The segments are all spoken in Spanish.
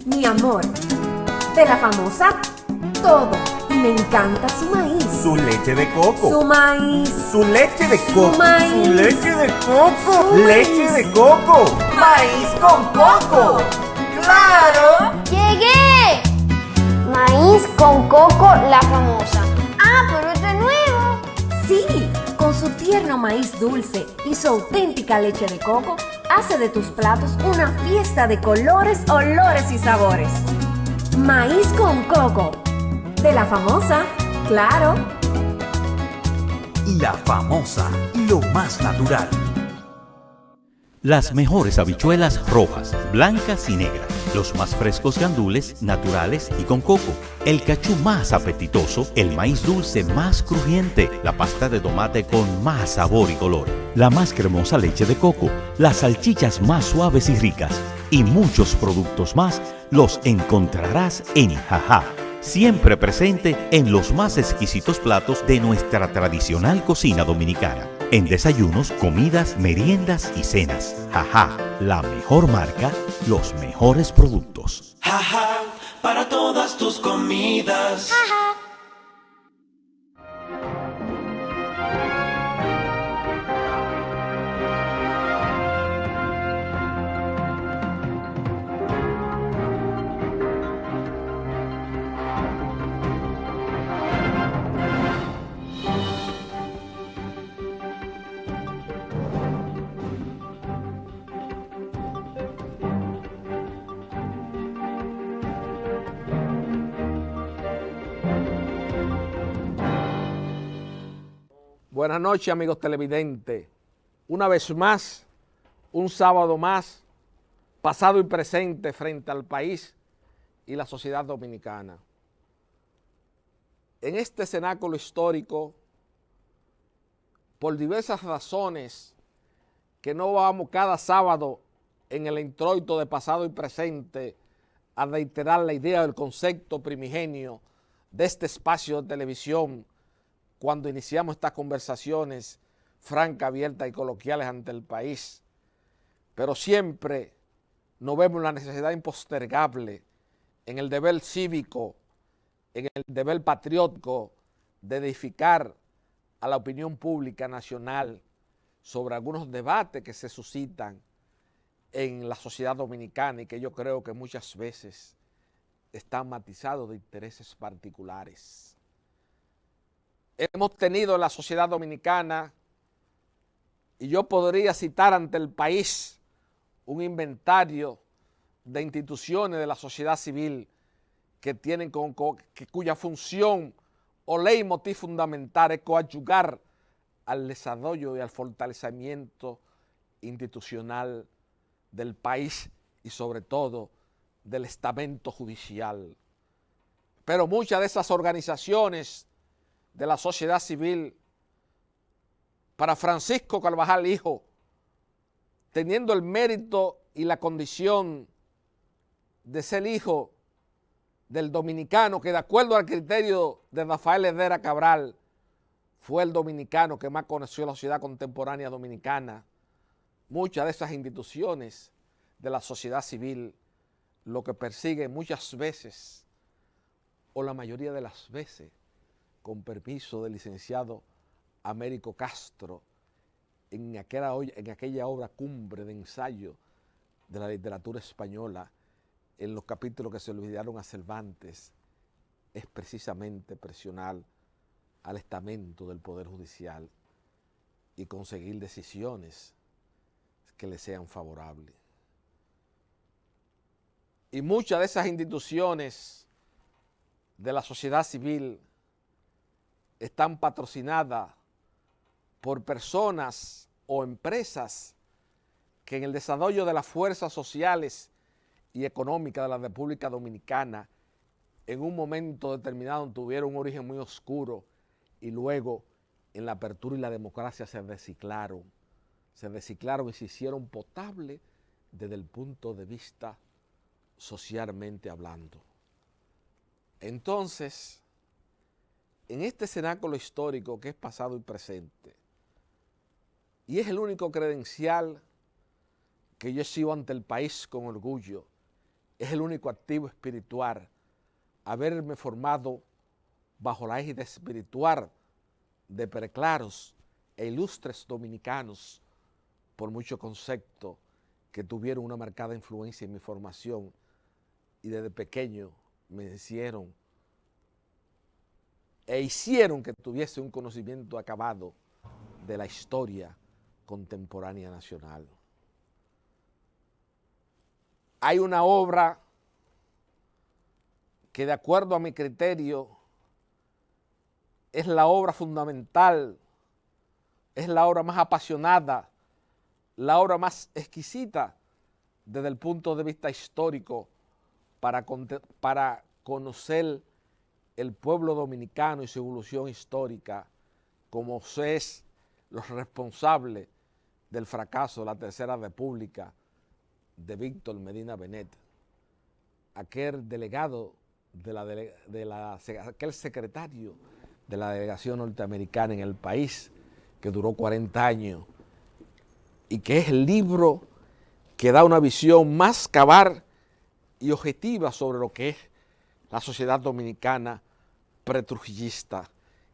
Mi amor, de la famosa, todo. Y me encanta su maíz. Su leche de coco. Su maíz. Su leche de coco. Su maíz. Su leche de coco. Su Leche maíz. de coco. Maíz con coco. ¡Claro! ¡Llegué! Maíz con coco, la famosa. Ah, pero este es nuevo. Sí, con su tierno maíz dulce y su auténtica leche de coco, hace de tus platos una fiesta de colores, olores y sabores. Maíz con coco. De la famosa, claro. La famosa, lo más natural. Las mejores habichuelas rojas, blancas y negras. Los más frescos gandules, naturales y con coco. El cachú más apetitoso, el maíz dulce más crujiente, la pasta de tomate con más sabor y color, la más cremosa leche de coco, las salchichas más suaves y ricas y muchos productos más los encontrarás en Jajá. Siempre presente en los más exquisitos platos de nuestra tradicional cocina dominicana. En desayunos, comidas, meriendas y cenas. Jajá, la mejor marca, los mejores productos. Jajá, para todas tus comidas. Buenas noches, amigos televidentes. Una vez más, un sábado más, pasado y presente frente al país y la sociedad dominicana. En este cenáculo histórico, por diversas razones, que no vamos cada sábado en el introito de pasado y presente a reiterar la idea del concepto primigenio de este espacio de televisión, cuando iniciamos estas conversaciones francas, abiertas y coloquiales ante el país. Pero siempre nos vemos la necesidad impostergable en el deber cívico, en el deber patriótico de edificar a la opinión pública nacional sobre algunos debates que se suscitan en la sociedad dominicana y que yo creo que muchas veces están matizados de intereses particulares. Hemos tenido en la sociedad dominicana, y yo podría citar ante el país un inventario de instituciones de la sociedad civil que tienen cuya función o leitmotiv fundamental es coadyuvar al desarrollo y al fortalecimiento institucional del país y sobre todo del estamento judicial. Pero muchas de esas organizaciones de la sociedad civil, para Francisco Carvajal hijo, teniendo el mérito y la condición de ser hijo del dominicano que, de acuerdo al criterio de Rafael Herrera Cabral, fue el dominicano que más conoció la sociedad contemporánea dominicana. Muchas de esas instituciones de la sociedad civil lo que persiguen muchas veces, o la mayoría de las veces, con permiso del licenciado Américo Castro, en aquella obra cumbre de ensayo de la literatura española, en los capítulos que se olvidaron a Cervantes, es precisamente presionar al estamento del Poder Judicial y conseguir decisiones que le sean favorables. Y muchas de esas instituciones de la sociedad civil están patrocinadas por personas o empresas que en el desarrollo de las fuerzas sociales y económica de la República Dominicana en un momento determinado tuvieron un origen muy oscuro y luego en la apertura y la democracia se reciclaron y se hicieron potables desde el punto de vista socialmente hablando. Entonces, en este cenáculo histórico que es pasado y presente, y es el único credencial que yo exhibo ante el país con orgullo, es el único activo espiritual, haberme formado bajo la égida espiritual de preclaros e ilustres dominicanos, por mucho concepto, que tuvieron una marcada influencia en mi formación y desde pequeño me hicieron que tuviese un conocimiento acabado de la historia contemporánea nacional. Hay una obra que, de acuerdo a mi criterio, es la obra fundamental, es la obra más apasionada, la obra más exquisita desde el punto de vista histórico para conocer el pueblo dominicano y su evolución histórica, como es los responsables del fracaso de la Tercera República de Víctor Medina Benet, aquel delegado aquel secretario de la delegación norteamericana en el país que duró 40 años y que es el libro que da una visión más cabal y objetiva sobre lo que es la sociedad dominicana pretrujillista.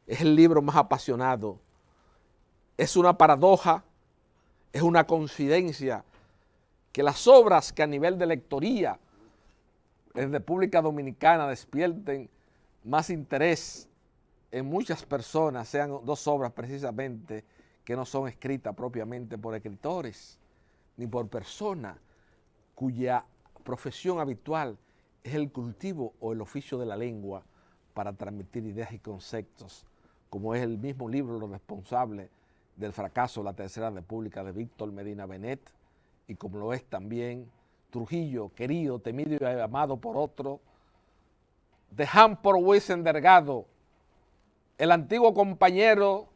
Es el libro más apasionado. Es una paradoja, es una coincidencia que las obras que a nivel de lectoría en República Dominicana despierten más interés en muchas personas, sean dos obras precisamente que no son escritas propiamente por escritores, ni por personas cuya profesión habitual es el cultivo o el oficio de la lengua para transmitir ideas y conceptos, como es el mismo libro Los responsables del fracaso de la Tercera República de Víctor Medina Benet, y como lo es también Trujillo, querido, temido y amado por otro, de Hampor Wiesen Delgado, el antiguo compañero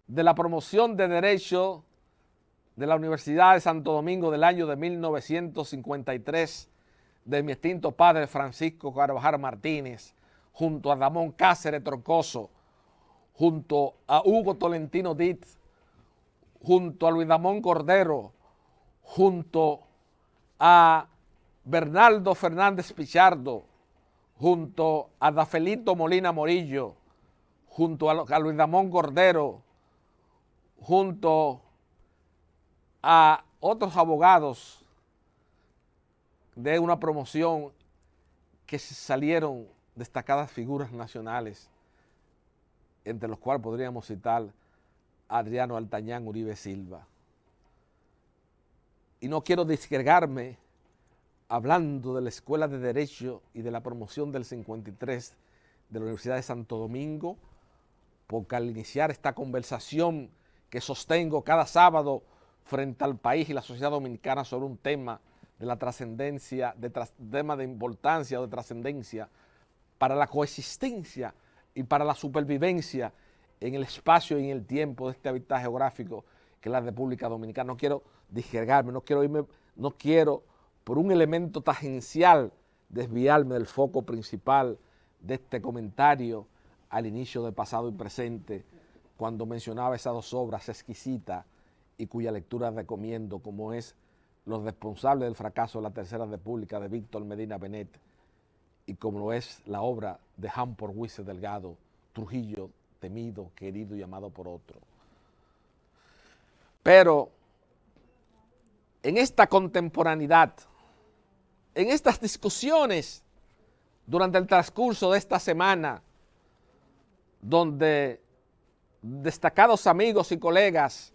de la promoción de Derecho de la Universidad de Santo Domingo del año de 1953, de mi extinto padre Francisco Carvajal Martínez, junto a Ramón Cáceres Troncoso, junto a Hugo Tolentino Ditz, junto a Luis Damón Cordero, junto a Bernardo Fernández Pichardo, junto a Dafelito Molina Morillo, junto a Luis Damón Cordero, junto a otros abogados de una promoción que salieron destacadas figuras nacionales, entre los cuales podríamos citar a Adriano Altañán Uribe Silva. Y no quiero disgregarme hablando de la Escuela de Derecho y de la promoción del 53 de la Universidad de Santo Domingo, porque al iniciar esta conversación que sostengo cada sábado frente al país y la sociedad dominicana sobre un tema de la trascendencia, tema de importancia o de trascendencia para la coexistencia y para la supervivencia en el espacio y en el tiempo de este hábitat geográfico que es la República Dominicana. No quiero disgregarme, no quiero por un elemento tangencial desviarme del foco principal de este comentario al inicio del pasado y presente, cuando mencionaba esas dos obras exquisitas y cuya lectura recomiendo, como es Los responsables del fracaso de la Tercera República de Víctor Medina Benet, y como lo es la obra de Hampor Wiesen Delgado, Trujillo, temido, querido y amado por otro. Pero en esta contemporaneidad, en estas discusiones durante el transcurso de esta semana, donde destacados amigos y colegas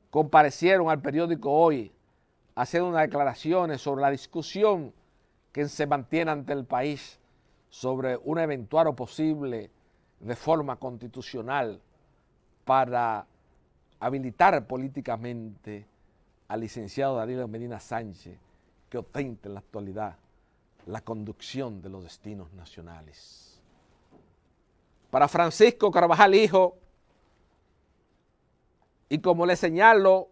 comparecieron al periódico Hoy haciendo unas declaraciones sobre la discusión que se mantiene ante el país sobre una eventual o posible reforma constitucional para habilitar políticamente al licenciado Danilo Medina Sánchez que ostenta en la actualidad la conducción de los destinos nacionales. Para Francisco Carvajal Hijo, y como le señalo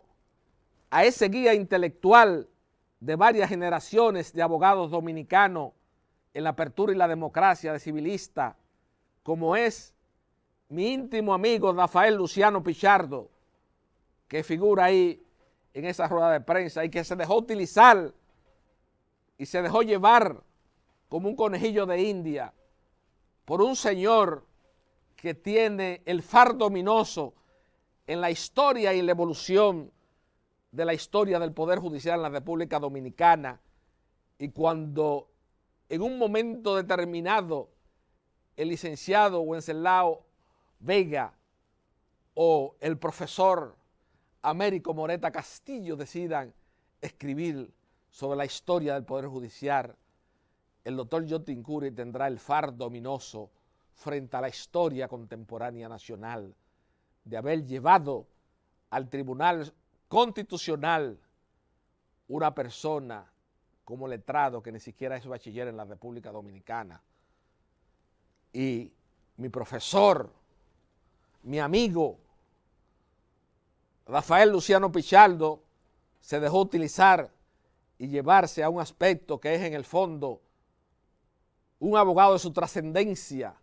a ese guía intelectual de varias generaciones de abogados dominicanos en la apertura y la democracia de civilista, como es mi íntimo amigo Rafael Luciano Pichardo, que figura ahí en esa rueda de prensa y que se dejó utilizar y se dejó llevar como un conejillo de India por un señor que tiene el fardo ominoso en la historia y la evolución de la historia del Poder Judicial en la República Dominicana, y cuando en un momento determinado el licenciado Wenceslao Vega o el profesor Américo Moreta Castillo decidan escribir sobre la historia del Poder Judicial, el doctor Yotin Curi tendrá el fardo ominoso frente a la historia contemporánea nacional de haber llevado al Tribunal Constitucional una persona como letrado que ni siquiera es bachiller en la República Dominicana. Y mi profesor, mi amigo, Rafael Luciano Pichardo, se dejó utilizar y llevarse a un aspecto que es en el fondo un abogado de su trascendencia,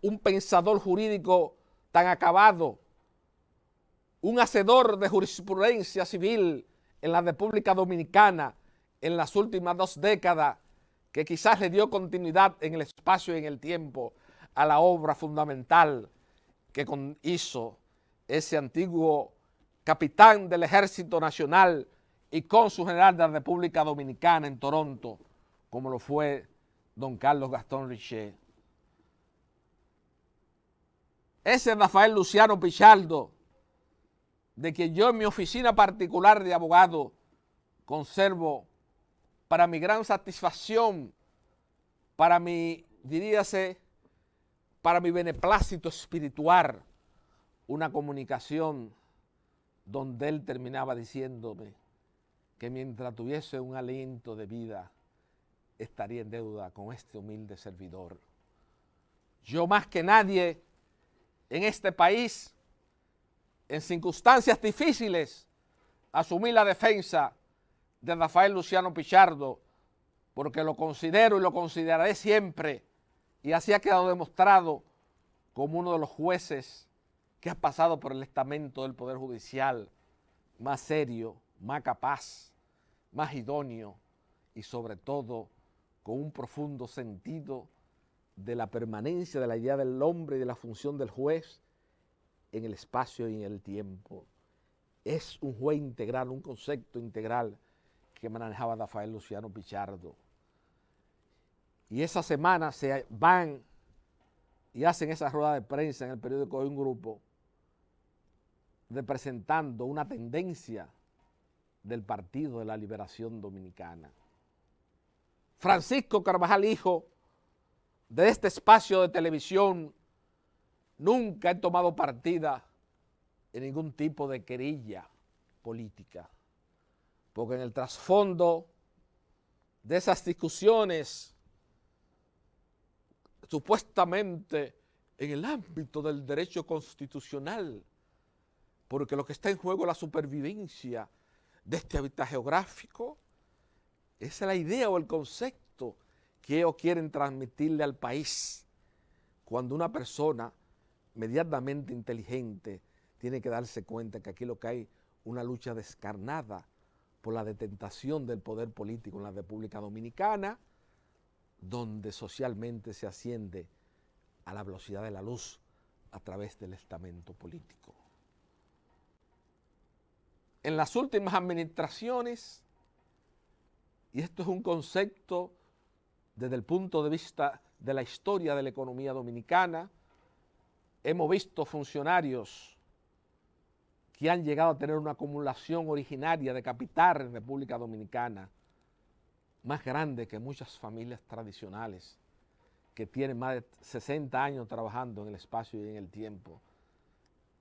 un pensador jurídico tan acabado, un hacedor de jurisprudencia civil en la República Dominicana en las últimas 2 décadas, que quizás le dio continuidad en el espacio y en el tiempo a la obra fundamental que hizo ese antiguo capitán del Ejército Nacional y cónsul general de la República Dominicana en Toronto, como lo fue don Carlos Gastón Richer. Ese Rafael Luciano Pichardo, de quien yo en mi oficina particular de abogado conservo, para mi gran satisfacción, para mi, diríase, para mi beneplácito espiritual, una comunicación donde él terminaba diciéndome que mientras tuviese un aliento de vida, estaría en deuda con este humilde servidor. Yo más que nadie en este país, en circunstancias difíciles, asumí la defensa de Rafael Luciano Pichardo, porque lo considero y lo consideraré siempre, y así ha quedado demostrado como uno de los jueces que ha pasado por el estamento del Poder Judicial más serio, más capaz, más idóneo y sobre todo con un profundo sentido de la permanencia de la idea del hombre y de la función del juez en el espacio y en el tiempo. Es un juez integral, un concepto integral que manejaba Rafael Luciano Pichardo. Y esa semana se van y hacen esa rueda de prensa en el periódico de un grupo representando una tendencia del Partido de la Liberación Dominicana. Francisco Carvajal Hijo, de este espacio de televisión, nunca he tomado partida en ningún tipo de querella política, porque en el trasfondo de esas discusiones, supuestamente en el ámbito del derecho constitucional, porque lo que está en juego es la supervivencia de este hábitat geográfico, esa es la idea o el concepto que ellos quieren transmitirle al país, cuando una persona medianamente inteligente tiene que darse cuenta que aquí lo que hay una lucha descarnada por la detentación del poder político en la República Dominicana, donde socialmente se asciende a la velocidad de la luz a través del estamento político. En las últimas administraciones, y esto es un concepto desde el punto de vista de la historia de la economía dominicana, hemos visto funcionarios que han llegado a tener una acumulación originaria de capital en República Dominicana más grande que muchas familias tradicionales que tienen más de 60 años trabajando en el espacio y en el tiempo,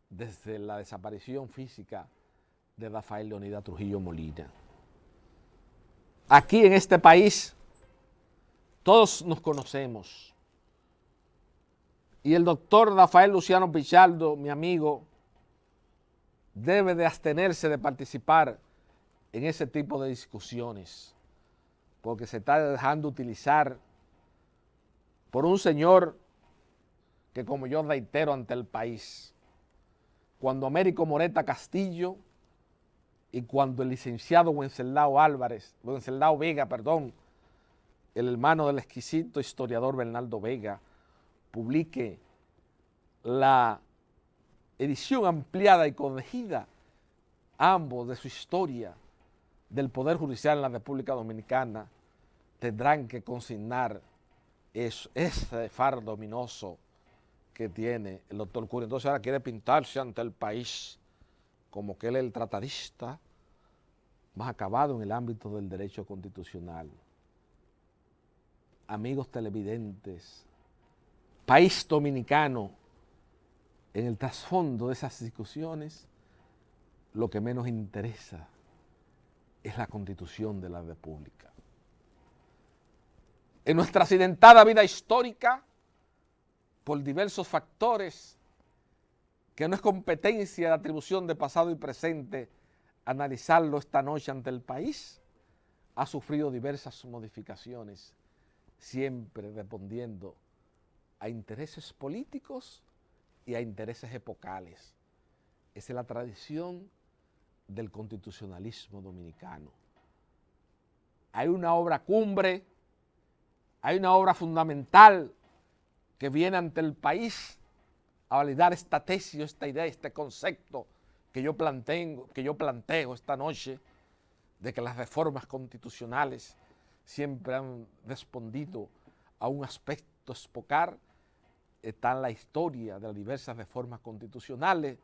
desde la desaparición física de Rafael Leonidas Trujillo Molina. Aquí en este país todos nos conocemos. Y el doctor Rafael Luciano Pichardo, mi amigo, debe de abstenerse de participar en ese tipo de discusiones, porque se está dejando utilizar por un señor que, como yo reitero ante el país, cuando Américo Moreta Castillo y cuando el licenciado Wenceslao Vega, el hermano del exquisito historiador Bernardo Vega, publique la edición ampliada y corregida, ambos de su historia del Poder Judicial en la República Dominicana, tendrán que consignar ese fardo ominoso que tiene el doctor Curio. Entonces ahora quiere pintarse ante el país como que él es el tratadista más acabado en el ámbito del derecho constitucional. Amigos televidentes, país dominicano, en el trasfondo de esas discusiones, lo que menos interesa es la Constitución de la República. En nuestra accidentada vida histórica, por diversos factores, que no es competencia de atribución de pasado y presente, analizarlo esta noche ante el país, ha sufrido diversas modificaciones, siempre respondiendo a intereses políticos y a intereses epocales. Esa es la tradición del constitucionalismo dominicano. Hay una obra cumbre, hay una obra fundamental que viene ante el país a validar esta tesis, esta idea, este concepto que yo planteo esta noche, de que las reformas constitucionales siempre han respondido a un aspecto epocal. Está en la historia de las diversas reformas constitucionales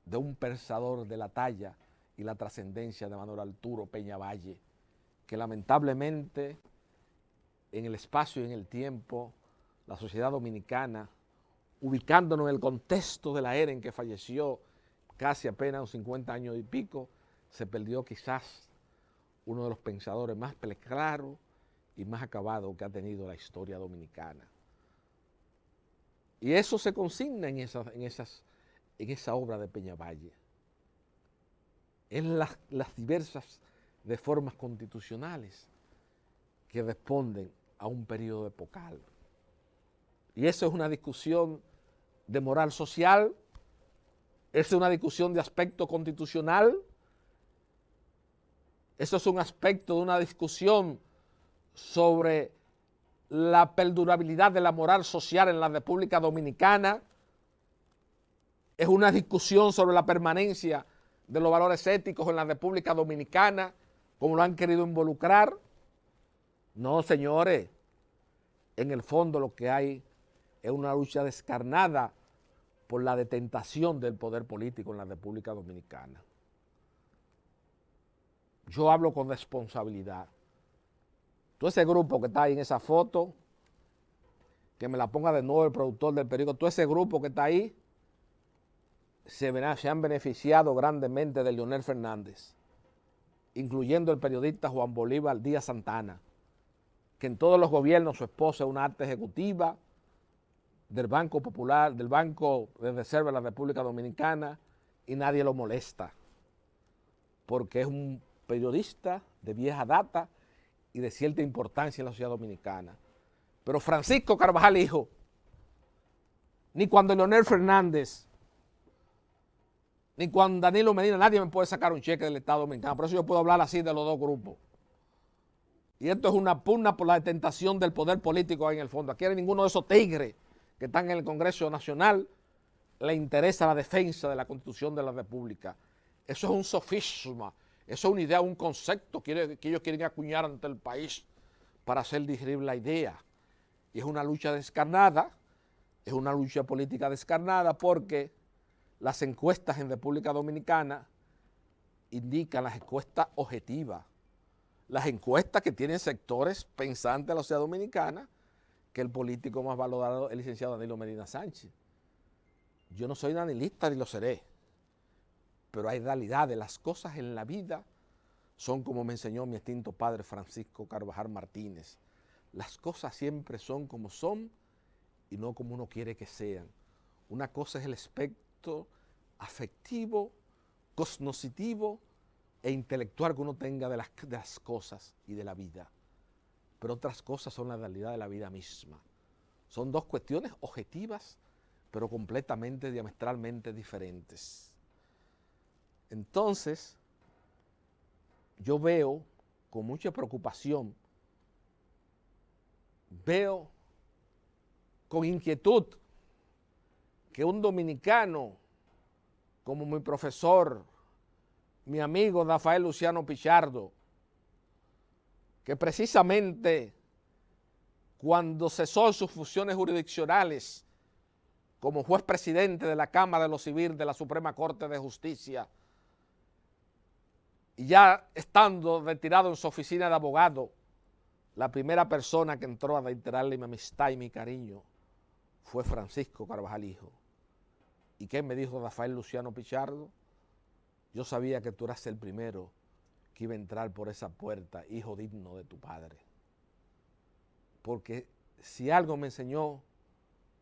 de un pensador de la talla y la trascendencia de Manuel Arturo Peña Valle, que lamentablemente en el espacio y en el tiempo, la sociedad dominicana, ubicándonos en el contexto de la era en que falleció, casi apenas 50 años y pico, se perdió quizás uno de los pensadores más claros y más acabados que ha tenido la historia dominicana. Y eso se consigna en esa obra de Peña Valle. En las diversas reformas constitucionales que responden a un periodo epocal. Y eso es una discusión de moral social, eso es una discusión de aspecto constitucional, eso es un aspecto de una discusión sobre la perdurabilidad de la moral social en la República Dominicana, es una discusión sobre la permanencia de los valores éticos en la República Dominicana, como lo han querido involucrar. No, señores, en el fondo lo que hay es una lucha descarnada por la detentación del poder político en la República Dominicana. Yo hablo con responsabilidad. Todo ese grupo que está ahí en esa foto, que me la ponga de nuevo el productor del periódico, todo ese grupo que está ahí, se han beneficiado grandemente de Leonel Fernández, incluyendo el periodista Juan Bolívar Díaz Santana, que en todos los gobiernos su esposa es una alta ejecutiva del Banco Popular, del Banco de Reserva de la República Dominicana, y nadie lo molesta, porque es un periodista de vieja data y de cierta importancia en la sociedad dominicana. Pero Francisco Carvajal hijo, ni cuando Leonel Fernández, ni cuando Danilo Medina, nadie me puede sacar un cheque del Estado Dominicano. Por eso yo puedo hablar así de los dos grupos. Y esto es una pugna por la detentación del poder político ahí en el fondo. Aquí a ninguno de esos tigres que están en el Congreso Nacional le interesa la defensa de la Constitución de la República. Eso es un sofisma, eso es una idea, un concepto que ellos quieren acuñar ante el país para hacer digerir la idea. Y es una lucha descarnada, es una lucha política descarnada, porque las encuestas en República Dominicana indican, las encuestas objetivas, las encuestas que tienen sectores pensantes de la sociedad dominicana, que el político más valorado es el licenciado Danilo Medina Sánchez. Yo no soy danilista ni lo seré, pero hay realidades, las cosas en la vida son como me enseñó mi extinto padre Francisco Carvajal Martínez. Las cosas siempre son como son y no como uno quiere que sean. Una cosa es el aspecto afectivo, cognoscitivo e intelectual que uno tenga de las cosas y de la vida. Pero otras cosas son la realidad de la vida misma. Son dos cuestiones objetivas, pero completamente, diametralmente diferentes. Entonces, yo veo con mucha preocupación, veo con inquietud que un dominicano como mi profesor, mi amigo Rafael Luciano Pichardo, que precisamente cuando cesó sus funciones jurisdiccionales como juez presidente de la Cámara de lo Civil de la Suprema Corte de Justicia, y ya estando retirado en su oficina de abogado, la primera persona que entró a reiterarle mi amistad y mi cariño fue Francisco Carvajal Hijo. ¿Y qué me dijo Rafael Luciano Pichardo? Yo sabía que tú eras el primero que iba a entrar por esa puerta, hijo digno de tu padre. Porque si algo me enseñó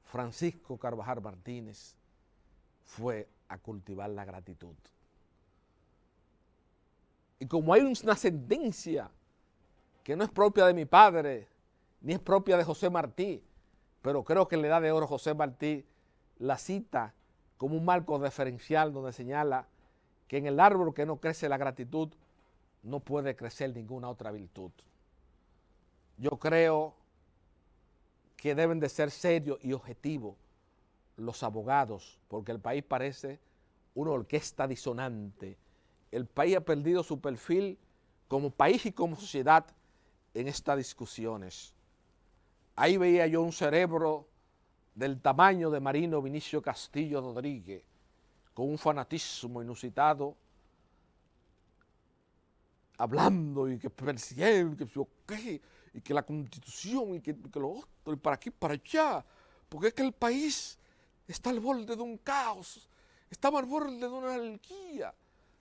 Francisco Carvajal Martínez fue a cultivar la gratitud. Y como hay una sentencia que no es propia de mi padre, ni es propia de José Martí, pero creo que en la Edad de Oro José Martí la cita como un marco referencial donde señala que en el árbol que no crece la gratitud no puede crecer ninguna otra virtud. Yo creo que deben de ser serios y objetivos los abogados, porque el país parece una orquesta disonante. El país ha perdido su perfil como país y como sociedad en estas discusiones. Ahí veía yo un cerebro del tamaño de Marino Vinicio Castillo Rodríguez, con un fanatismo inusitado, hablando y que presidente, y que la Constitución, y que lo otro, y para aquí, para allá, porque es que el país está al borde de un caos, estamos al borde de una anarquía,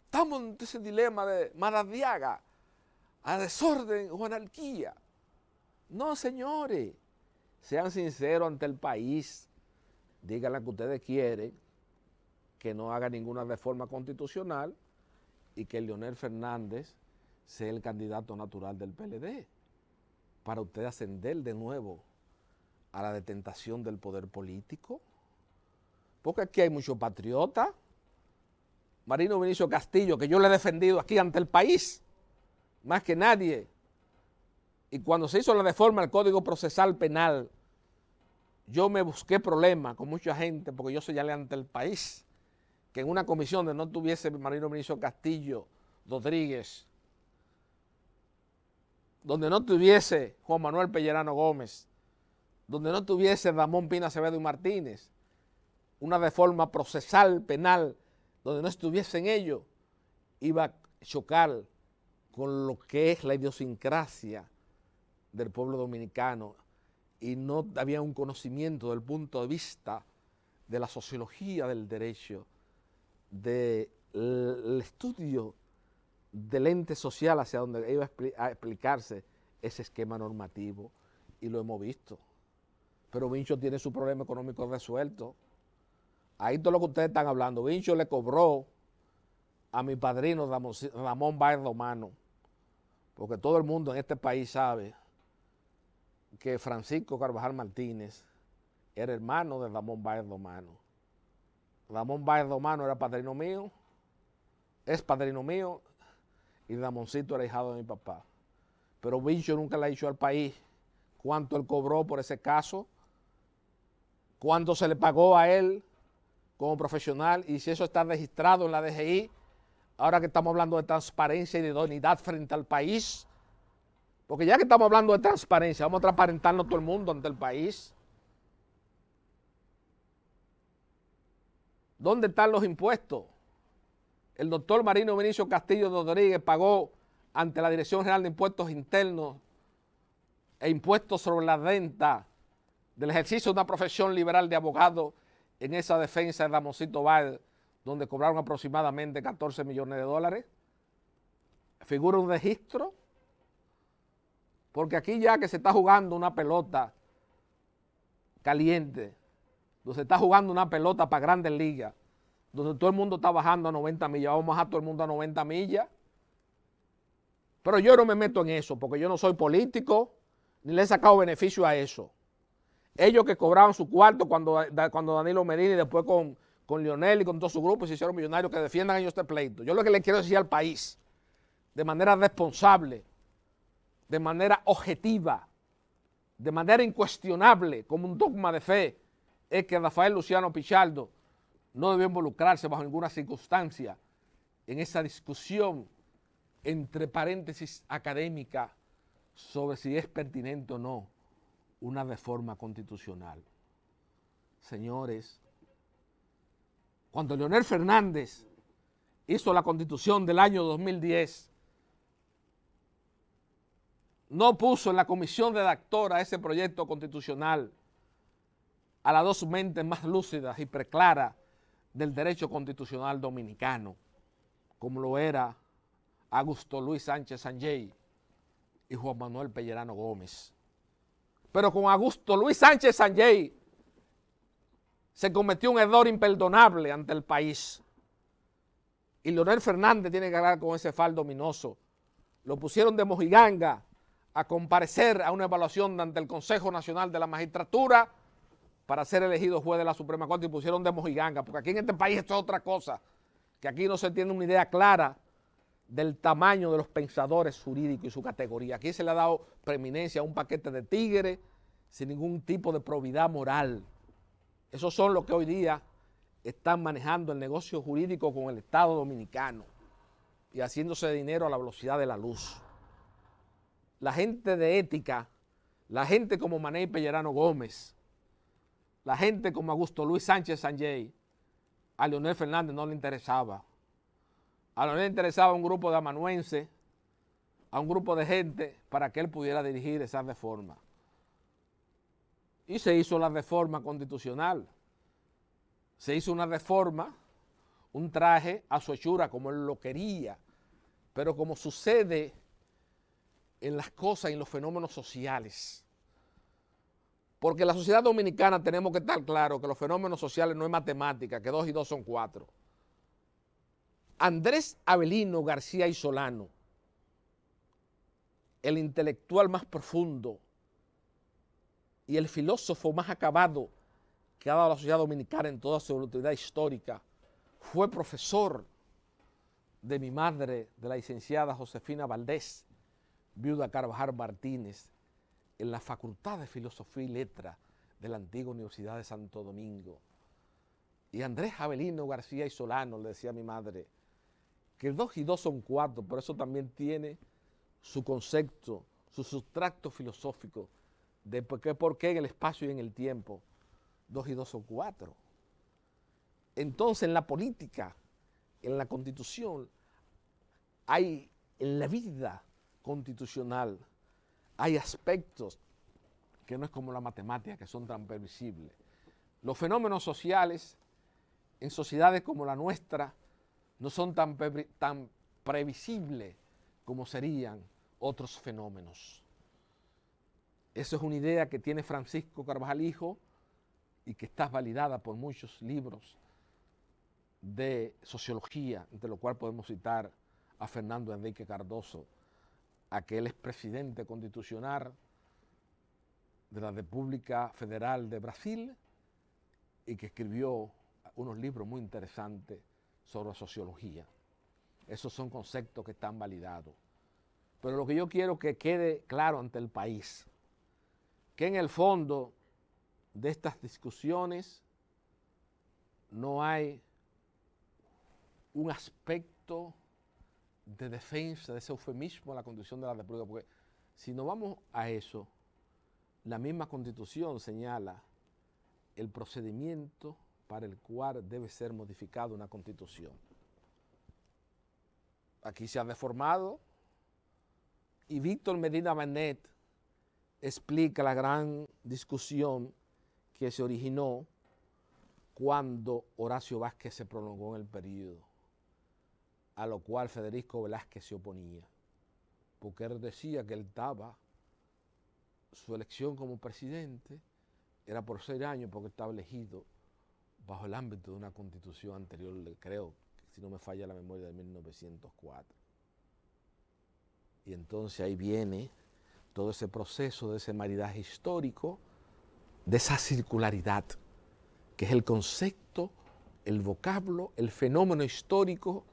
estamos en ese dilema de Maradiaga, a desorden o anarquía. No, señores, sean sinceros ante el país, digan lo que ustedes quieren, que no haga ninguna reforma constitucional y que Leonel Fernández sea el candidato natural del PLD, para usted ascender de nuevo a la detentación del poder político. Porque aquí hay muchos patriotas. Marino Vinicio Castillo, que yo le he defendido aquí ante el país, más que nadie. Y cuando se hizo la reforma del Código Procesal Penal, yo me busqué problemas con mucha gente, porque yo señalé ante el país que en una comisión donde no tuviese Marino Vinicio Castillo Rodríguez, donde no tuviese Juan Manuel Pellerano Gómez, donde no tuviese Ramón Pina Acevedo y Martínez, una reforma procesal penal, donde no estuviesen ellos, iba a chocar con lo que es la idiosincrasia del pueblo dominicano y no había un conocimiento del punto de vista de la sociología del derecho, del estudio del ente social hacia donde iba a explicarse ese esquema normativo, y lo hemos visto. Pero Vincho tiene su problema económico resuelto. Ahí todo lo que ustedes están hablando, Vincho le cobró a mi padrino Ramón Báez Romano, porque todo el mundo en este país sabe que Francisco Carvajal Martínez era hermano de Ramón Báez Romano. Ramón Báez Romano era padrino mío, es padrino mío, y Ramoncito era hijado de mi papá. Pero Vincho nunca le ha dicho al país cuánto él cobró por ese caso, cuánto se le pagó a él como profesional, y si eso está registrado en la DGI, ahora que estamos hablando de transparencia y de idoneidad frente al país, porque ya que estamos hablando de transparencia, vamos a transparentarnos todo el mundo ante el país. ¿Dónde están los impuestos? El doctor Marino Vinicio Castillo Rodríguez pagó ante la Dirección General de Impuestos Internos e impuestos sobre la renta del ejercicio de una profesión liberal de abogado en esa defensa de Ramoncito Báez, donde cobraron aproximadamente 14 millones de dólares. figura un registro, porque aquí ya que se está jugando una pelota caliente, donde se está jugando una pelota para grandes ligas, donde todo el mundo está bajando a 90 millas, vamos a bajar todo el mundo a 90 millas. Pero yo no me meto en eso, porque yo no soy político, ni le he sacado beneficio a eso. Ellos que cobraban su cuarto cuando Danilo Medina y después con Lionel y con todo su grupo se hicieron millonarios, que defiendan ellos este pleito. Yo lo que le quiero decir al país, de manera responsable, de manera objetiva, de manera incuestionable, como un dogma de fe, es que Rafael Luciano Pichardo no debió involucrarse bajo ninguna circunstancia en esa discusión entre paréntesis académica sobre si es pertinente o no una reforma constitucional. Señores, cuando Leonel Fernández hizo la Constitución del año 2010, no puso en la comisión redactora ese proyecto constitucional a las dos mentes más lúcidas y preclaras del derecho constitucional dominicano, como lo era Augusto Luis Sánchez Sanjay y Juan Manuel Pellerano Gómez. Pero con Augusto Luis Sánchez Sanjay se cometió un error imperdonable ante el país. Y Leonel Fernández tiene que hablar con ese fardo ominoso. Lo pusieron de mojiganga a comparecer a una evaluación ante el Consejo Nacional de la Magistratura para ser elegido juez de la Suprema Corte y pusieron de mojiganga, porque aquí en este país esto es otra cosa, que aquí no se tiene una idea clara del tamaño de los pensadores jurídicos y su categoría. Aquí se le ha dado preeminencia a un paquete de tigres sin ningún tipo de probidad moral. Esos son los que hoy día están manejando el negocio jurídico con el Estado dominicano y haciéndose dinero a la velocidad de la luz. La gente de ética, la gente como Manei Pellerano Gómez, la gente como Augusto Luis Sánchez Sanjay, a Leonel Fernández no le interesaba. A Leonel le interesaba un grupo de amanuenses, a un grupo de gente para que él pudiera dirigir esa reforma. Y se hizo la reforma constitucional. Se hizo una reforma, un traje a su hechura como él lo quería, pero como sucede en las cosas y en los fenómenos sociales. Porque en la sociedad dominicana tenemos que estar claros que los fenómenos sociales no es matemática, que 2 y 2 son 4. Andrés Avelino García y Solano, el intelectual más profundo y el filósofo más acabado que ha dado la sociedad dominicana en toda su evolutividad histórica, fue profesor de mi madre, de la licenciada Josefina Valdés, viuda Carvajal Martínez, en la Facultad de Filosofía y Letras de la antigua Universidad de Santo Domingo. Y Andrés Avelino García y Solano, le decía a mi madre, que 2 y 2 son 4, pero eso también tiene su concepto, su sustrato filosófico, de por qué en el espacio y en el tiempo 2 y 2 son 4. Entonces, en la política, en la Constitución, hay, en la vida constitucional, hay aspectos que no es como la matemática, que son tan previsibles. Los fenómenos sociales en sociedades como la nuestra no son tan previsibles como serían otros fenómenos. Esa es una idea que tiene Francisco Carvajal Hijo y que está validada por muchos libros de sociología, entre los cuales podemos citar a Fernando Henrique Cardoso, aquel expresidente constitucional de la República Federal de Brasil y que escribió unos libros muy interesantes sobre sociología. Esos son conceptos que están validados. Pero lo que yo quiero que quede claro ante el país, que en el fondo de estas discusiones no hay un aspecto de defensa de ese eufemismo de la Constitución de la República, porque si nos vamos a eso, la misma Constitución señala el procedimiento para el cual debe ser modificada una Constitución. Aquí se ha reformado y Víctor Medina Benet explica la gran discusión que se originó cuando Horacio Vázquez se prolongó en el periodo, a lo cual Federico Velázquez se oponía. porque él decía que él estaba, su elección como presidente era por 6 años, porque estaba elegido bajo el ámbito de una constitución anterior, creo, si no me falla la memoria, de 1904. Y entonces ahí viene todo ese proceso de ese maridaje histórico, de esa circularidad, que es el concepto, el vocablo, el fenómeno histórico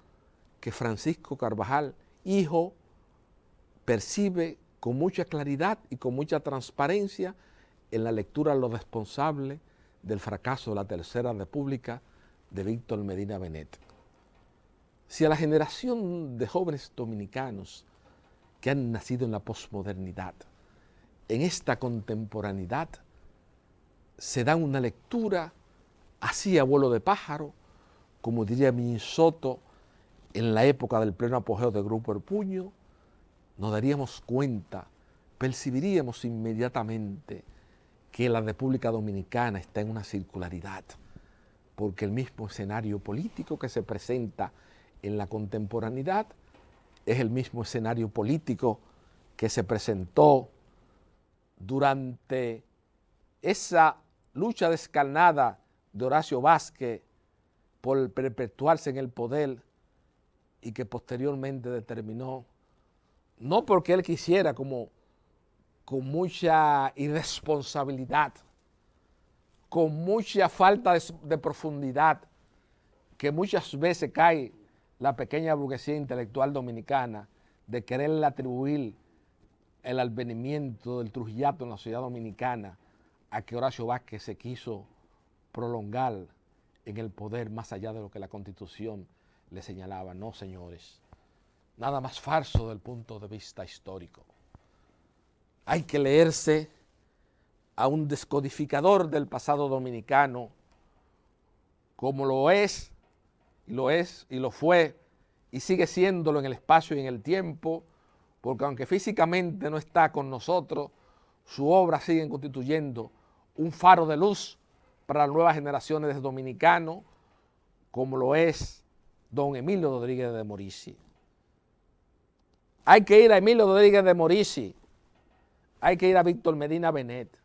que Francisco Carvajal, hijo, percibe con mucha claridad y con mucha transparencia en la lectura de los responsables del fracaso de la Tercera República de Víctor Medina Benet. Si a la generación de jóvenes dominicanos que han nacido en la posmodernidad, en esta contemporaneidad, se da una lectura así a vuelo de pájaro, como diría Minnesota en la época del pleno apogeo del Grupo El Puño, nos daríamos cuenta, percibiríamos inmediatamente que la República Dominicana está en una circularidad, porque el mismo escenario político que se presenta en la contemporaneidad es el mismo escenario político que se presentó durante esa lucha descarnada de Horacio Vázquez por perpetuarse en el poder y que posteriormente determinó, no porque él quisiera, como con mucha irresponsabilidad, con mucha falta de profundidad, que muchas veces cae la pequeña burguesía intelectual dominicana de quererle atribuir el advenimiento del trujillato en la sociedad dominicana a que Horacio Vázquez se quiso prolongar en el poder más allá de lo que la Constitución le señalaba. No, señores, nada más falso desde el punto de vista histórico. Hay que leerse a un descodificador del pasado dominicano como lo es, y lo fue, y sigue siéndolo en el espacio y en el tiempo, porque aunque físicamente no está con nosotros, su obra sigue constituyendo un faro de luz para las nuevas generaciones de dominicanos, como lo es don Emilio Rodríguez de Morici. Hay que ir a Emilio Rodríguez de Morici, hay que ir a Víctor Medina Benet,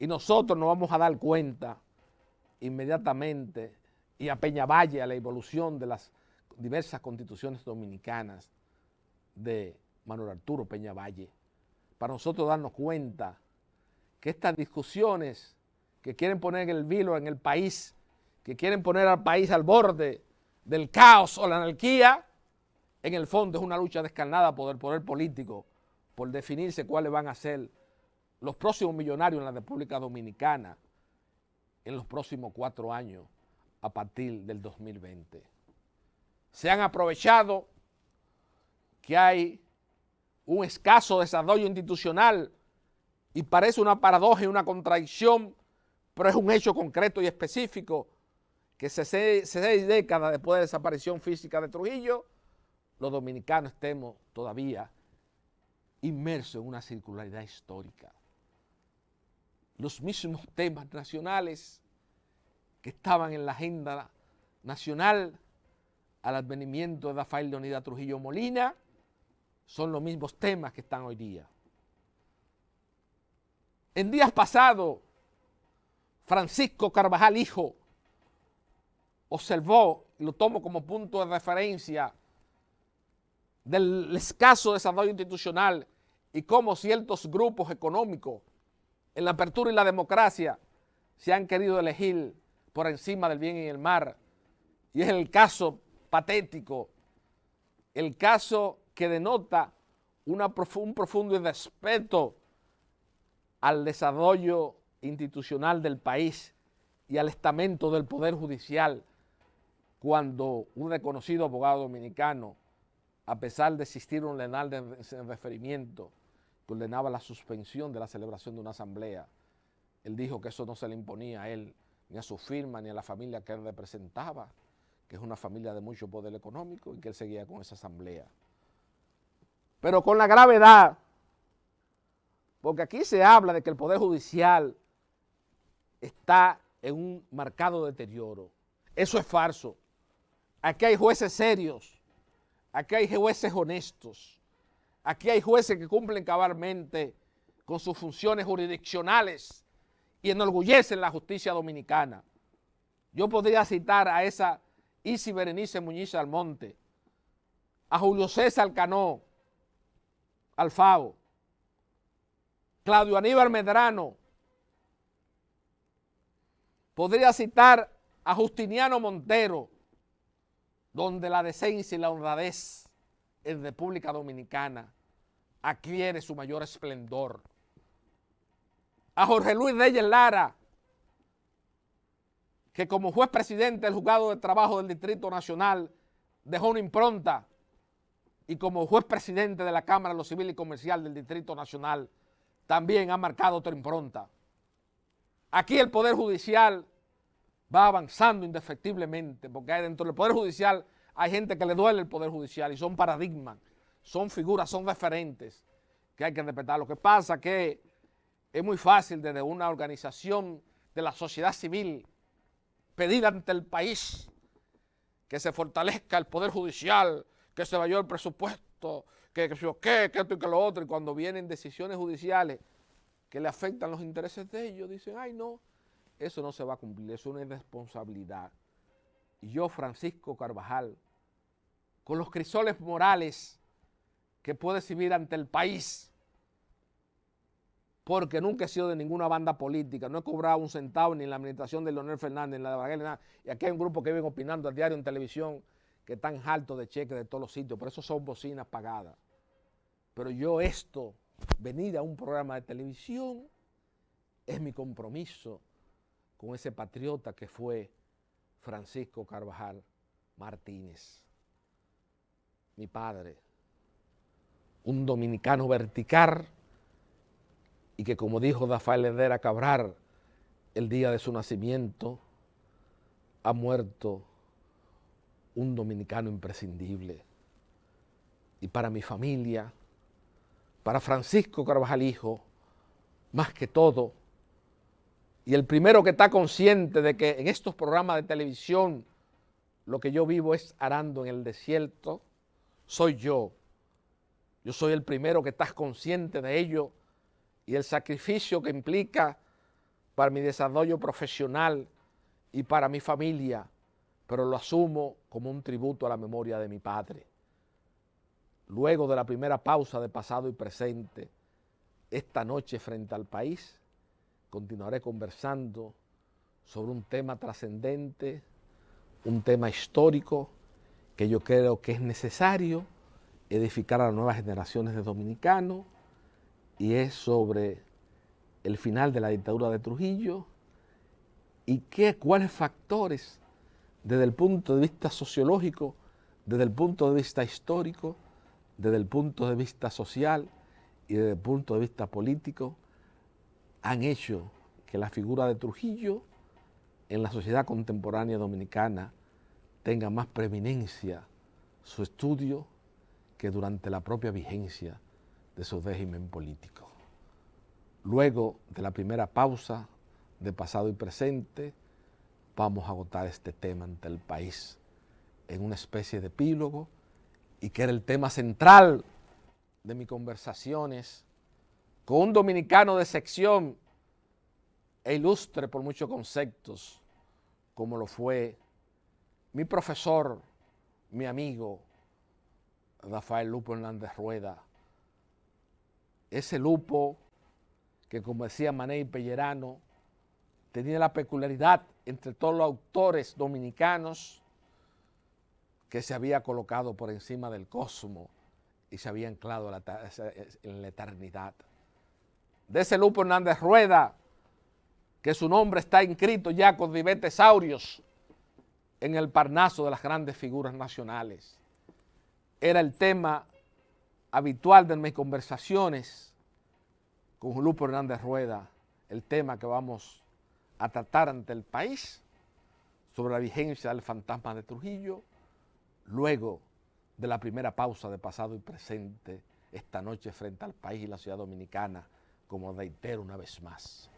y nosotros nos vamos a dar cuenta inmediatamente, y a Peñavalle, a la evolución de las diversas constituciones dominicanas de Manuel Arturo Peñavalle, para nosotros darnos cuenta que estas discusiones que quieren poner el vilo en el país, que quieren poner al país al borde del caos o la anarquía, en el fondo es una lucha descarnada por el poder político, por definirse cuáles van a ser los próximos millonarios en la República Dominicana en los próximos 4 años a partir del 2020. Se han aprovechado que hay un escaso desarrollo institucional y parece una paradoja y una contradicción, pero es un hecho concreto y específico que 6 décadas después de la desaparición física de Trujillo, los dominicanos estemos todavía inmersos en una circularidad histórica. Los mismos temas nacionales que estaban en la agenda nacional al advenimiento de Rafael Leonidas Trujillo Molina son los mismos temas que están hoy día. En días pasados, Francisco Carvajal, hijo, observó, y lo tomo como punto de referencia, del escaso desarrollo institucional y cómo ciertos grupos económicos en la apertura y la democracia se han querido elegir por encima del bien y el mal. Y es el caso patético, el caso que denota un profundo irrespeto al desarrollo institucional del país y al estamento del Poder Judicial, cuando un reconocido abogado dominicano, a pesar de existir un legal de referimiento que ordenaba la suspensión de la celebración de una asamblea, él dijo que eso no se le imponía a él, ni a su firma, ni a la familia que él representaba, que es una familia de mucho poder económico, y que él seguía con esa asamblea. Pero con la gravedad, porque aquí se habla de que el Poder Judicial está en un marcado deterioro. Eso es falso. Aquí hay jueces serios, aquí hay jueces honestos, Aquí hay jueces que cumplen cabalmente con sus funciones jurisdiccionales y enorgullecen la justicia dominicana. Yo podría citar a esa Isi Berenice Muñiz Almonte, a Julio César Cano Alfao, Claudio Aníbal Medrano. Podría citar a Justiniano Montero, donde la decencia y la honradez en República Dominicana adquiere su mayor esplendor. A Jorge Luis Reyes Lara, que como juez presidente del Juzgado de Trabajo del Distrito Nacional dejó una impronta, y como juez presidente de la Cámara de lo Civil y Comercial del Distrito Nacional también ha marcado otra impronta. Aquí el Poder Judicial va avanzando indefectiblemente, porque dentro del Poder Judicial hay gente que le duele el Poder Judicial y son paradigmas, son figuras, son referentes que hay que respetar. Lo que pasa que es muy fácil desde una organización de la sociedad civil pedir ante el país que se fortalezca el Poder Judicial, que se vaya el presupuesto, que esto y que lo otro, y cuando vienen decisiones judiciales que le afectan los intereses de ellos, dicen, ay no, eso no se va a cumplir, eso es una irresponsabilidad. Y yo, Francisco Carvajal, con los crisoles morales que puedo exhibir ante el país, porque nunca he sido de ninguna banda política, no he cobrado un centavo ni en la administración de Leonel Fernández, ni en la de Balaguer, ni nada, y aquí hay un grupo que viven opinando al diario en televisión, que están hartos de cheques de todos los sitios, por eso son bocinas pagadas. Pero yo venir a un programa de televisión, es mi compromiso con ese patriota que fue Francisco Carvajal Martínez, mi padre, un dominicano vertical, y que como dijo Rafael Herrera Cabral el día de su nacimiento, ha muerto un dominicano imprescindible. Y para mi familia, para Francisco Carvajal hijo, más que todo, y el primero que está consciente de que en estos programas de televisión lo que yo vivo es arando en el desierto, soy yo. Yo soy el primero que está consciente de ello y el sacrificio que implica para mi desarrollo profesional y para mi familia, pero lo asumo como un tributo a la memoria de mi padre. Luego de la primera pausa de pasado y presente, esta noche frente al país, continuaré conversando sobre un tema trascendente, un tema histórico que yo creo que es necesario edificar a las nuevas generaciones de dominicanos, y es sobre el final de la dictadura de Trujillo y cuáles factores desde el punto de vista sociológico, desde el punto de vista histórico, desde el punto de vista social y desde el punto de vista político han hecho que la figura de Trujillo en la sociedad contemporánea dominicana tenga más preeminencia su estudio que durante la propia vigencia de su régimen político. Luego de la primera pausa de pasado y presente, vamos a agotar este tema ante el país en una especie de epílogo, y que era el tema central de mis conversaciones con un dominicano de sección e ilustre por muchos conceptos, como lo fue mi profesor, mi amigo, Rafael Lupo Hernández Rueda. Ese Lupo que, como decía Manei Pellerano, tenía la peculiaridad entre todos los autores dominicanos que se había colocado por encima del cosmos y se había anclado en la eternidad. De ese Lupo Hernández Rueda, que su nombre está inscrito ya con ribetesaurios en el Parnaso de las grandes figuras nacionales. Era el tema habitual de mis conversaciones con Lupo Hernández Rueda, el tema que vamos a tratar ante el país sobre la vigencia del fantasma de Trujillo, luego de la primera pausa de pasado y presente esta noche frente al país y la ciudad dominicana, como reitero una vez más.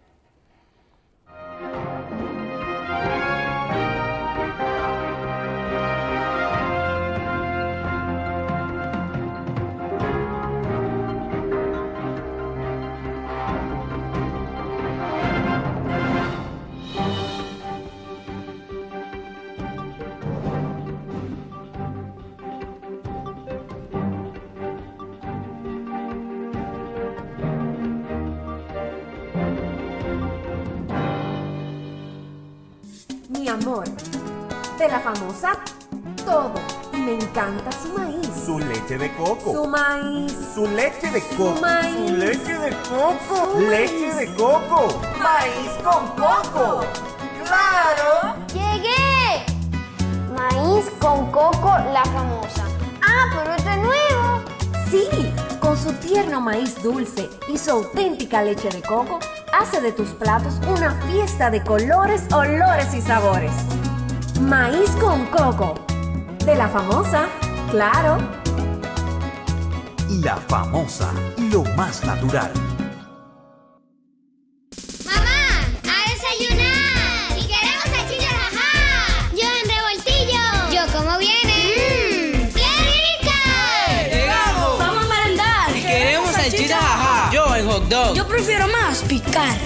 amor, de la famosa Todo. Y me encanta su maíz. Su leche de coco. Su maíz. Su leche de coco. Su maíz. Su leche de coco. Su Leche maíz. de coco. Maíz con coco. ¡Claro! ¡Llegué! Maíz con coco, la famosa. Ah, pero este es nuevo. Sí, con su tierno maíz dulce y su auténtica leche de coco, hace de tus platos una fiesta de colores, olores y sabores. Maíz con coco, de la famosa, claro. La famosa, lo más natural. ¡Mamá! ¡A desayunar! ¡Y queremos salchichas, ajá! ¡Yo en revoltillo! ¡Yo como viene! ¡Qué rica! ¡Llegamos! ¡Vamos a merendar! Y queremos salchichas, ajá. Yo en hot dog. Yo prefiero más picar.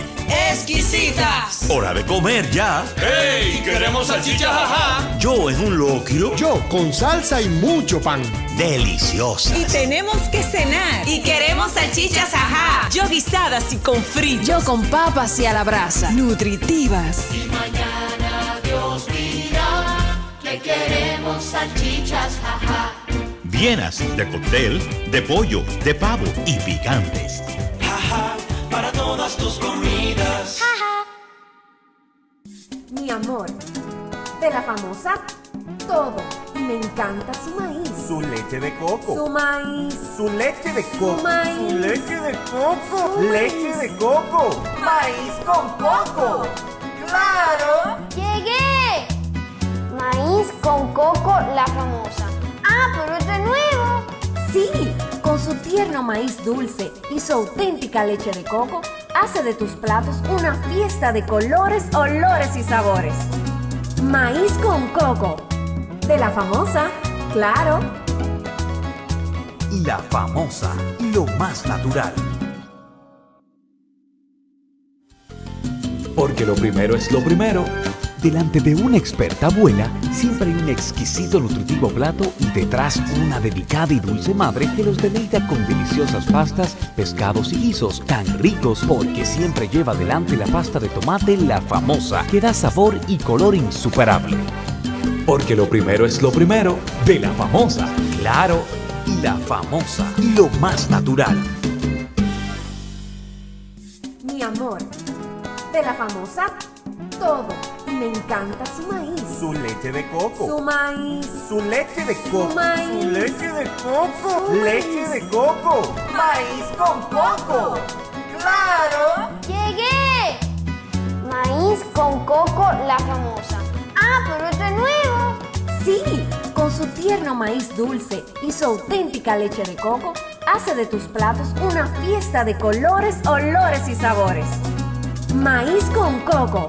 ¡Exquisitas! Hora de comer ya. ¡Ey! ¡Queremos salchichas, ajá! Yo en un locro. Yo con salsa y mucho pan. Deliciosa. Y tenemos que cenar. Y queremos salchichas, ajá. Yo guisadas y con fritos. Yo con papas y a la brasa. Nutritivas. Y mañana Dios dirá que queremos salchichas, ajá. Vienas de cóctel, de pollo, de pavo y picantes. Ajá, para todas tus comidas. Mi amor, de la famosa Todo. Y me encanta su maíz. Su leche de coco. Su maíz. Su leche de coco. Su maíz. Su leche de coco. Su Leche maíz. de coco. Maíz con coco. ¡Claro! ¡Llegué! Maíz con coco, la famosa. Ah, pero este es nuevo. Sí, con su tierno maíz dulce y su auténtica leche de coco, hace de tus platos una fiesta de colores, olores y sabores. Maíz con coco, de la famosa, claro. La famosa, lo más natural. Porque lo primero es lo primero. Delante de una experta abuela, siempre hay un exquisito nutritivo plato y detrás una delicada y dulce madre que los deleita con deliciosas pastas, pescados y guisos tan ricos porque siempre lleva adelante la pasta de tomate La Famosa, que da sabor y color insuperable. Porque lo primero es lo primero de La Famosa, claro, La Famosa, lo más natural. Mi amor, de la famosa Todo. Y me encanta su maíz. Su leche de coco. Su maíz. Su leche de coco. Su maíz. Su leche de coco. Su Leche maíz. de coco. Maíz con coco. ¡Claro! ¡Llegué! Maíz con coco, la famosa. Ah, pero este es nuevo. Sí, con su tierno maíz dulce y su auténtica leche de coco, hace de tus platos una fiesta de colores, olores y sabores. Maíz con coco,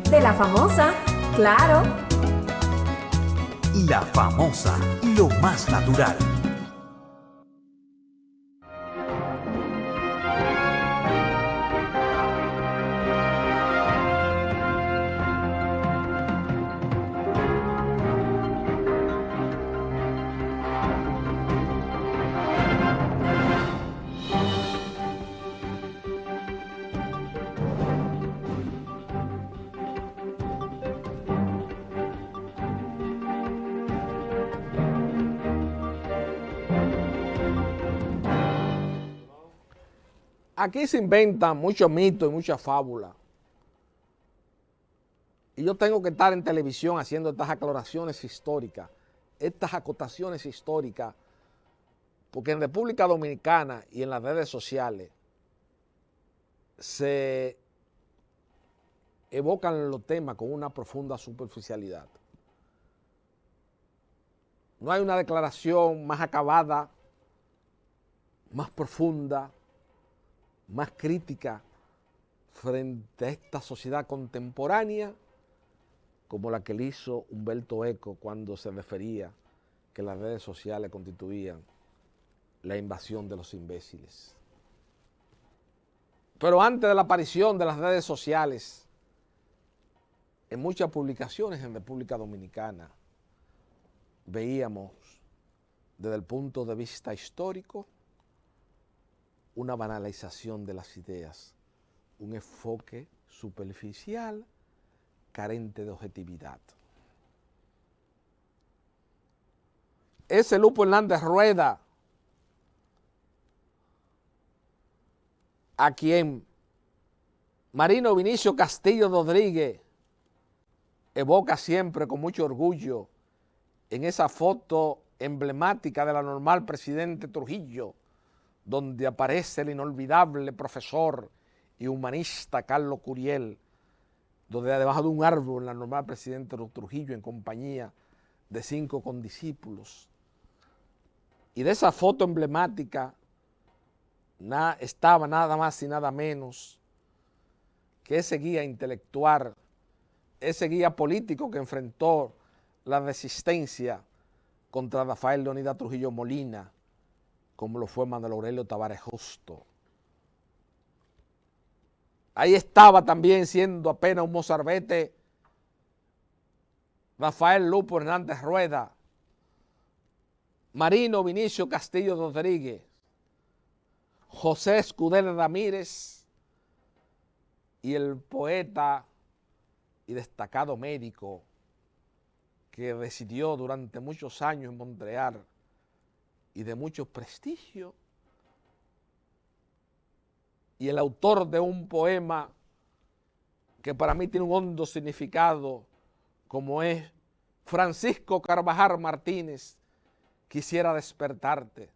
de la famosa, claro. La Famosa, lo más natural. Aquí se inventan muchos mitos y muchas fábulas. Y yo tengo que estar en televisión haciendo estas aclaraciones históricas, estas acotaciones históricas, porque en República Dominicana y en las redes sociales se evocan los temas con una profunda superficialidad. No hay una declaración más acabada, más profunda, más crítica frente a esta sociedad contemporánea como la que le hizo Humberto Eco cuando se refería que las redes sociales constituían la invasión de los imbéciles. Pero antes de la aparición de las redes sociales, en muchas publicaciones en República Dominicana veíamos desde el punto de vista histórico una banalización de las ideas, un enfoque superficial carente de objetividad. Ese Lupo Hernández Rueda, a quien Marino Vinicio Castillo Rodríguez evoca siempre con mucho orgullo en esa foto emblemática de la normal presidente Trujillo, donde aparece el inolvidable profesor y humanista Carlos Curiel, donde debajo de un árbol la normal presidente Trujillo en compañía de 5 condiscípulos. Y de esa foto emblemática estaba nada más y nada menos que ese guía intelectual, ese guía político que enfrentó la resistencia contra Rafael Leonidas Trujillo Molina, como lo fue Manuel Aurelio Tavares Justo. Ahí estaba también, siendo apenas un mozarbete, Rafael Lupo Hernández Rueda, Marino Vinicio Castillo Rodríguez, José Escudero Ramírez y el poeta y destacado médico que residió durante muchos años en Montreal y de mucho prestigio, y el autor de un poema que para mí tiene un hondo significado, como es Francisco Carvajal Martínez, Quisiera despertarte,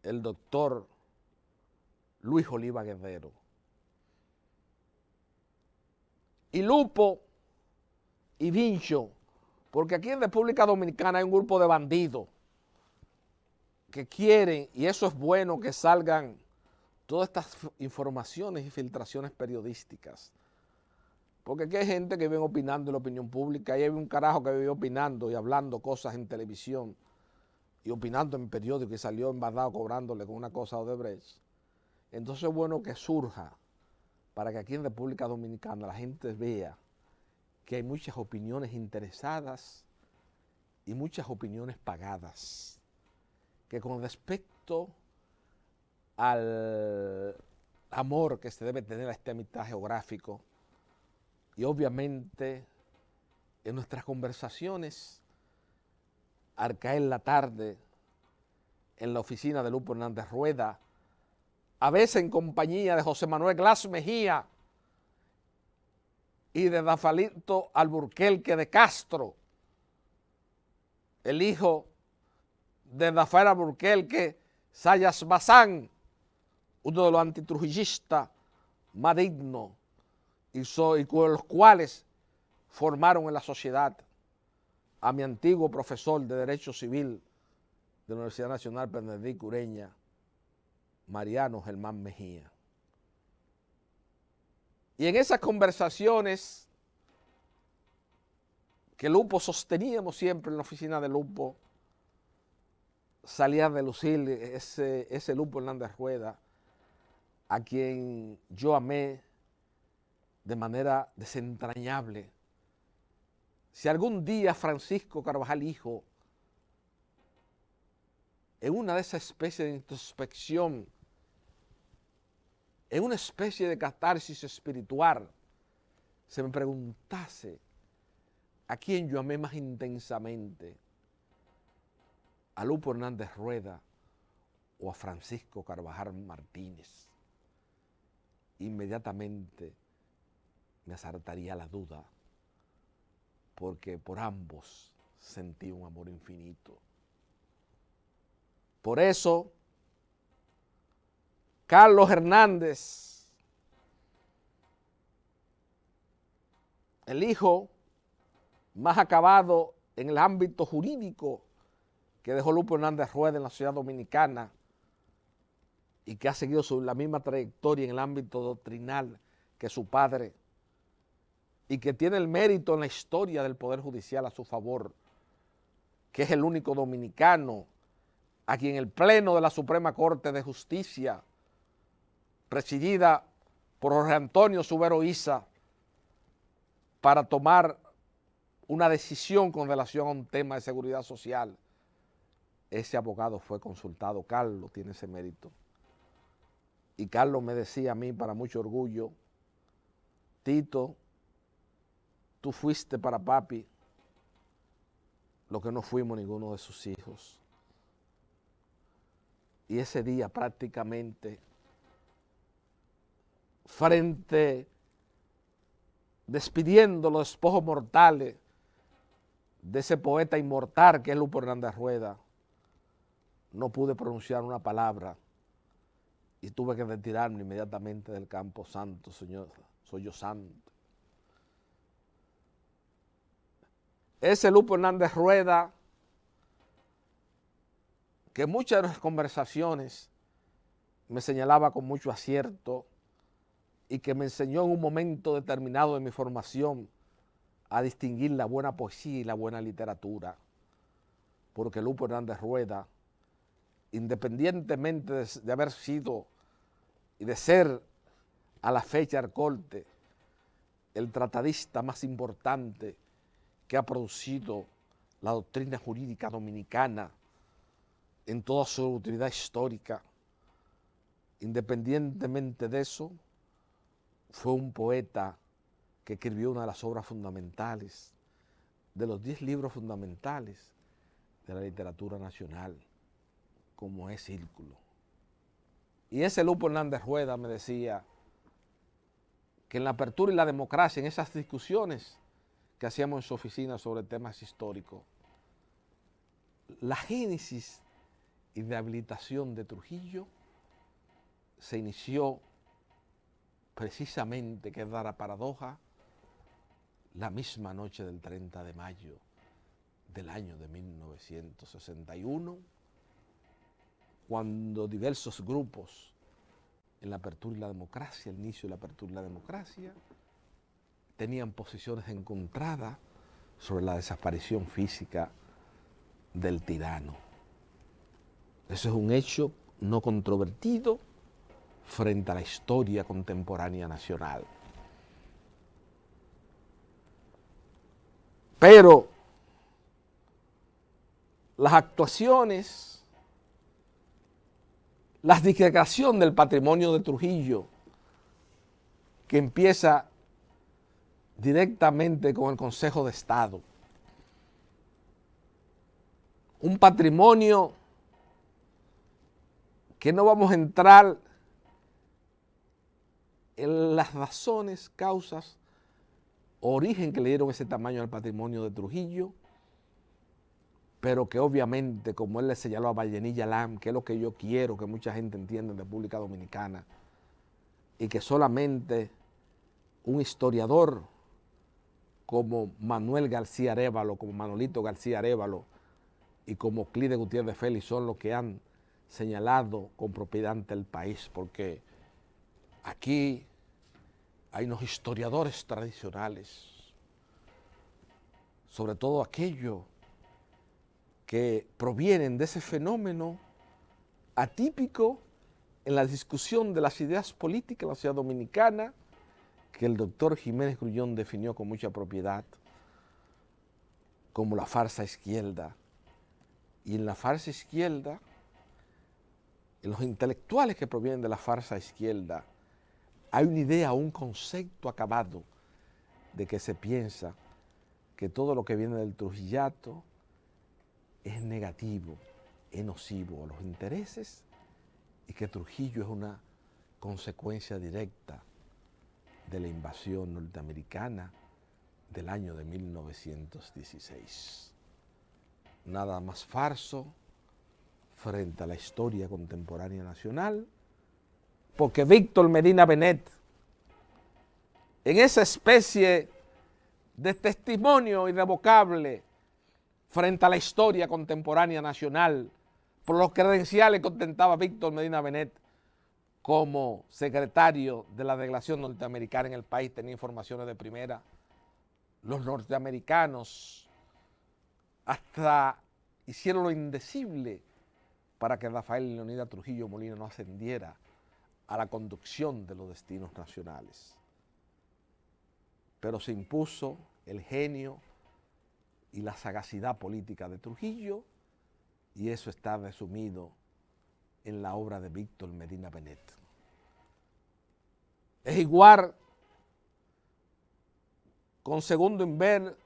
el doctor Luis Oliva Guerrero. Y Lupo y Vincho, porque aquí en República Dominicana hay un grupo de bandidos que quieren, y eso es bueno, que salgan todas estas informaciones y filtraciones periodísticas. Porque aquí hay gente que vive opinando en la opinión pública, y hay un carajo que vive opinando y hablando cosas en televisión y opinando en periódico y salió embardado cobrándole con una cosa a Odebrecht. Entonces es bueno que surja para que aquí en República Dominicana la gente vea que hay muchas opiniones interesadas y muchas opiniones pagadas, que con respecto al amor que se debe tener a este mitad geográfico y obviamente en nuestras conversaciones al caer la tarde en la oficina de Lupo Hernández Rueda, a veces en compañía de José Manuel Glass Mejía y de Rafaelito Alburquerque de Castro, el hijo de Rafael Alburquerque Sayas Bazán, uno de los antitrujillistas más dignos y con los cuales formaron en la sociedad a mi antiguo profesor de Derecho Civil de la Universidad Nacional Bernardino Ureña, Mariano Germán Mejía. Y en esas conversaciones que Lupo sosteníamos siempre en la oficina de Lupo, salía a relucir ese Lupo Hernández Rueda, a quien yo amé de manera desentrañable. Si algún día Francisco Carvajal hijo, en una de esas especies de introspección, en una especie de catarsis espiritual, se me preguntase a quién yo amé más intensamente, a Lupo Hernández Rueda o a Francisco Carvajal Martínez, inmediatamente me asaltaría la duda, porque por ambos sentí un amor infinito. Por eso, Carlos Hernández, el hijo más acabado en el ámbito jurídico que dejó Lupo Hernández Rueda en la sociedad dominicana y que ha seguido la misma trayectoria en el ámbito doctrinal que su padre, y que tiene el mérito en la historia del Poder Judicial a su favor, que es el único dominicano a quien el Pleno de la Suprema Corte de Justicia, presidida por Jorge Antonio Subero Isa, para tomar una decisión con relación a un tema de seguridad social, ese abogado fue consultado. Carlos tiene ese mérito. Y Carlos me decía a mí, para mucho orgullo, Tito, tú fuiste para papi lo que no fuimos ninguno de sus hijos. Y ese día prácticamente, despidiendo los despojos mortales de ese poeta inmortal que es Lupo Hernández Rueda, no pude pronunciar una palabra y tuve que retirarme inmediatamente del campo santo, Señor, soy yo santo. Ese Lupo Hernández Rueda, que en muchas de las conversaciones me señalaba con mucho acierto y que me enseñó en un momento determinado de mi formación a distinguir la buena poesía y la buena literatura, porque Lupo Hernández Rueda, independientemente de haber sido y de ser a la fecha del corte el tratadista más importante que ha producido la doctrina jurídica dominicana en toda su utilidad histórica, independientemente de eso, fue un poeta que escribió una de las obras fundamentales, de los 10 libros fundamentales de la literatura nacional, como es Círculo. Y ese Lupo Hernández Rueda me decía que en la apertura y la democracia, en esas discusiones que hacíamos en su oficina sobre temas históricos, la génesis y rehabilitación de Trujillo se inició precisamente, que es la paradoja, la misma noche del 30 de mayo del año de 1961, cuando diversos grupos en la apertura y la democracia, el inicio de la apertura y la democracia, tenían posiciones encontradas sobre la desaparición física del tirano. Eso es un hecho no controvertido frente a la historia contemporánea nacional. Pero las actuaciones, la disgregación del patrimonio de Trujillo, que empieza directamente con el Consejo de Estado, un patrimonio que no vamos a entrar en las razones, causas, origen que le dieron ese tamaño al patrimonio de Trujillo, pero que obviamente, como él le señaló a Vallenilla Lam, que es lo que yo quiero que mucha gente entienda en República Dominicana, y que solamente un historiador como Manuel García Arévalo, como Manolito García Arévalo y como Clide Gutiérrez Félix son los que han señalado con propiedad ante el país, porque aquí hay unos historiadores tradicionales, sobre todo aquellos que provienen de ese fenómeno atípico en la discusión de las ideas políticas en la sociedad dominicana, que el doctor Jiménez Grullón definió con mucha propiedad como la farsa izquierda. Y en la farsa izquierda, en los intelectuales que provienen de la farsa izquierda, hay una idea, un concepto acabado de que se piensa que todo lo que viene del trujillato es negativo, es nocivo a los intereses y que Trujillo es una consecuencia directa de la invasión norteamericana del año de 1916. Nada más falso frente a la historia contemporánea nacional, porque Víctor Medina Benet, en esa especie de testimonio irrevocable frente a la historia contemporánea nacional, por los credenciales que ostentaba Víctor Medina Benet como secretario de la delegación norteamericana en el país, tenía informaciones de primera. Los norteamericanos hasta hicieron lo indecible para que Rafael Leonidas Trujillo Molina no ascendiera a la conducción de los destinos nacionales. Pero se impuso el genio y la sagacidad política de Trujillo, y eso está resumido en la obra de Víctor Medina Benet. Es igual con Segundo Inver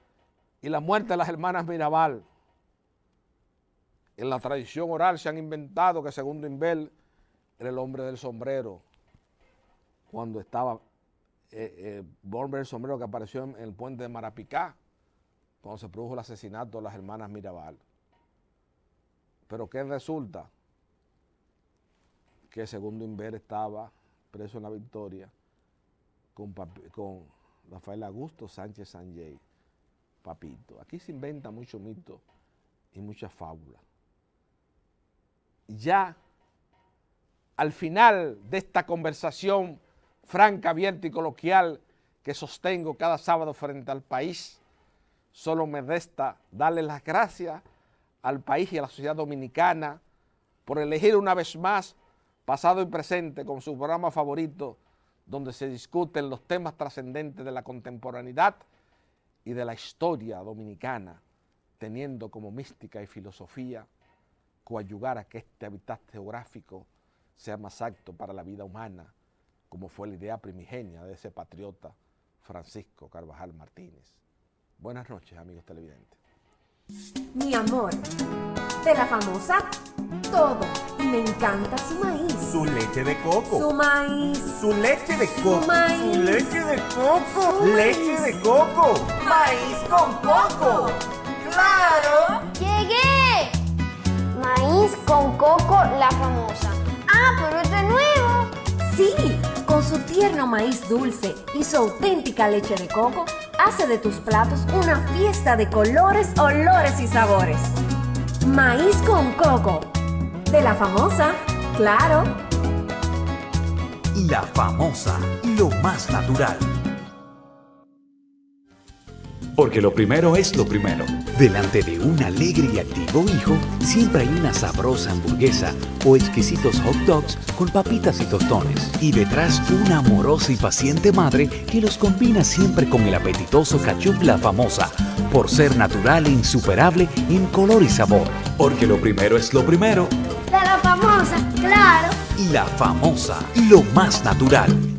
y la muerte de las hermanas Mirabal. En la tradición oral se han inventado que Segundo Inver era el hombre del sombrero, cuando estaba hombre del sombrero que apareció en el puente de Marapicá, cuando se produjo el asesinato de las hermanas Mirabal. Pero ¿qué resulta? Que Segundo Inver estaba preso en La Victoria con Rafael Augusto Sánchez Sanjay, Papito. Aquí se inventa mucho mito y mucha fábula. Ya al final de esta conversación franca, abierta y coloquial que sostengo cada sábado frente al país, solo me resta darle las gracias al país y a la sociedad dominicana por elegir una vez más, pasado y presente, con su programa favorito, donde se discuten los temas trascendentes de la contemporaneidad y de la historia dominicana, teniendo como mística y filosofía coadyuvar a que este hábitat geográfico sea más apto para la vida humana, como fue la idea primigenia de ese patriota Francisco Carvajal Martínez. Buenas noches, amigos televidentes. Mi amor, de la famosa, todo. Y me encanta su maíz. Su leche de coco. Su maíz. Su leche de coco. Su maíz. Su leche de coco. Su Leche maíz. de coco. Maíz con coco. ¡Claro! ¡Llegué! Maíz con coco, la famosa. ¡Ah, pero este es nuevo! Sí, con su tierno maíz dulce y su auténtica leche de coco, hace de tus platos una fiesta de colores, olores y sabores. Maíz con coco. De la famosa, claro. La Famosa, lo más natural. Porque lo primero es lo primero. Delante de un alegre y activo hijo, siempre hay una sabrosa hamburguesa o exquisitos hot dogs con papitas y tostones. Y detrás una amorosa y paciente madre que los combina siempre con el apetitoso ketchup La Famosa, por ser natural e insuperable en color y sabor. Porque lo primero es lo primero. De la famosa, claro. La Famosa, lo más natural.